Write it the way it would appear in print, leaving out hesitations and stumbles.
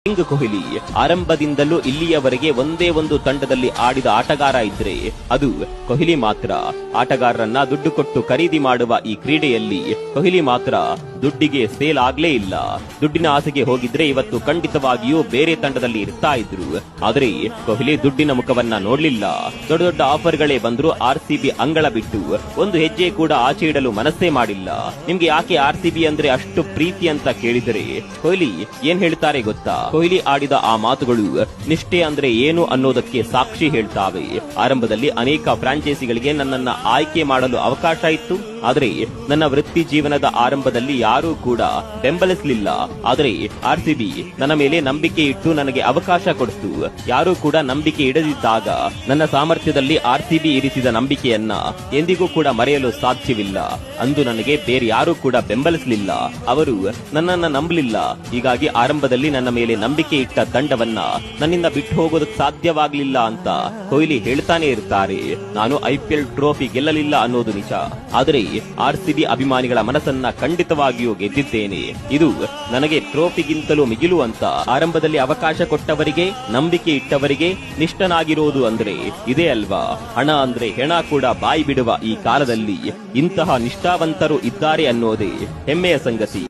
King Kohli ಆರಂಭದಿಂದಲೂ ಇಲ್ಲಿಯವರೆಗೆ ಒಂದೇ ಒಂದು ತಂಡದಲ್ಲಿ ಆಡಿದ ಆಟಗಾರ ಇದ್ರೆ ಅದು ಕೊಹ್ಲಿ ಮಾತ್ರ. ಆಟಗಾರರನ್ನ ದುಡ್ಡು ಕೊಟ್ಟು ಖರೀದಿ ಮಾಡುವ ಈ ಕ್ರೀಡೆಯಲ್ಲಿ ಕೊಹ್ಲಿ ಮಾತ್ರ ದುಡ್ಡಿಗೆ ಸೇಲ್ ಆಗ್ಲೇ ಇಲ್ಲ. ದುಡ್ಡಿನ ಆಸೆಗೆ ಹೋಗಿದ್ರೆ ಇವತ್ತು ಖಂಡಿತವಾಗಿಯೂ ಬೇರೆ ತಂಡದಲ್ಲಿ ಇರ್ತಾ ಇದ್ರು. ಆದ್ರೆ ಕೊಹ್ಲಿ ದುಡ್ಡಿನ ಮುಖವನ್ನ ನೋಡ್ಲಿಲ್ಲ. ದೊಡ್ಡ ದೊಡ್ಡ ಆಫರ್ಗಳೇ ಬಂದ್ರು ಆರ್ಸಿಬಿ ಅಂಗಳ ಬಿಟ್ಟು ಒಂದು ಹೆಜ್ಜೆ ಕೂಡ ಆಚೆ ಇಡಲು ಮನಸ್ಸೇ ಮಾಡಿಲ್ಲ. ನಿಮ್ಗೆ ಯಾಕೆ ಆರ್ಸಿಬಿ ಅಂದ್ರೆ ಅಷ್ಟು ಪ್ರೀತಿ ಅಂತ ಕೇಳಿದರೆ ಕೊಹ್ಲಿ ಏನ್ ಹೇಳ್ತಾರೆ ಗೊತ್ತಾ? ಕೊಹ್ಲಿ ಆಡಿದ ಆ ಮಾತುಗಳು ನಿಷ್ಠೆ ಅಂದ್ರೆ ಏನು ಅನ್ನೋದಕ್ಕೆ ಸಾಕ್ಷಿ ಹೇಳ್ತಾವೆ. ಆರಂಭದಲ್ಲಿ ಅನೇಕ ಫ್ರಾಂಚೈಸಿಗಳಿಗೆ ನನ್ನನ್ನ ಆಯ್ಕೆ ಮಾಡಲು ಅವಕಾಶ ಇತ್ತು. ಆದ್ರೆ ನನ್ನ ವೃತ್ತಿ ಜೀವನದ ಆರಂಭದಲ್ಲಿ ಯಾರೂ ಕೂಡ ಬೆಂಬಲಿಸಲಿಲ್ಲ. ಆದ್ರೆ ಆರ್ಸಿಬಿ ನನ್ನ ಮೇಲೆ ನಂಬಿಕೆ ಇಟ್ಟು ನನಗೆ ಅವಕಾಶ ಕೊಡ್ತು. ಯಾರೂ ಕೂಡ ನಂಬಿಕೆ ಇಡದಿದ್ದಾಗ ನನ್ನ ಸಾಮರ್ಥ್ಯದಲ್ಲಿ ಆರ್ಸಿಬಿ ಇರಿಸಿದ ನಂಬಿಕೆಯನ್ನ ಎಂದಿಗೂ ಕೂಡ ಮರೆಯಲು ಸಾಧ್ಯವಿಲ್ಲ. ಅಂದು ನನಗೆ ಬೇರೆ ಯಾರೂ ಕೂಡ ಬೆಂಬಲಿಸಲಿಲ್ಲ. ಅವರು ನನ್ನನ್ನ ನಂಬಲಿಲ್ಲ. ಹೀಗಾಗಿ ಆರಂಭದಲ್ಲಿ ನನ್ನ ಮೇಲೆ ನಂಬಿಕೆ ಇಟ್ಟ ತಂಡವನ್ನ ನನ್ನಿಂದ ಬಿಟ್ಟು ಹೋಗೋದಕ್ಕೆ ಸಾಧ್ಯವಾಗ್ಲಿಲ್ಲ ಅಂತ ಕೊಹ್ಲಿ ಹೇಳ್ತಾನೆ ಇರ್ತಾರೆ. ನಾನು IPL ಟ್ರೋಫಿ ಗೆಲ್ಲಲಿಲ್ಲ ಅನ್ನೋದು ನಿಜ. ಆದರೆ ಆರ್ಸಿಬಿ ಅಭಿಮಾನಿಗಳ ಮನಸ್ಸನ್ನ ಖಂಡಿತವಾಗಿಯೂ ಗೆದ್ದಿದ್ದೇನೆ. ಇದು ನನಗೆ ಟ್ರೋಫಿಗಿಂತಲೂ ಮಿಗಿಲು ಅಂತ ಆರಂಭದಲ್ಲಿ ಅವಕಾಶ ಕೊಟ್ಟವರಿಗೆ, ನಂಬಿಕೆ ಇಟ್ಟವರಿಗೆ ನಿಷ್ಠನಾಗಿರೋದು ಅಂದ್ರೆ ಇದೇ ಅಲ್ವಾ? ಹಣ ಅಂದ್ರೆ ಹೆಣ ಕೂಡ ಬಾಯಿ ಬಿಡುವ ಈ ಕಾಲದಲ್ಲಿ ಇಂತಹ ನಿಷ್ಠಾವಂತರು ಇದ್ದಾರೆ ಅನ್ನೋದೇ ಹೆಮ್ಮೆಯ ಸಂಗತಿ.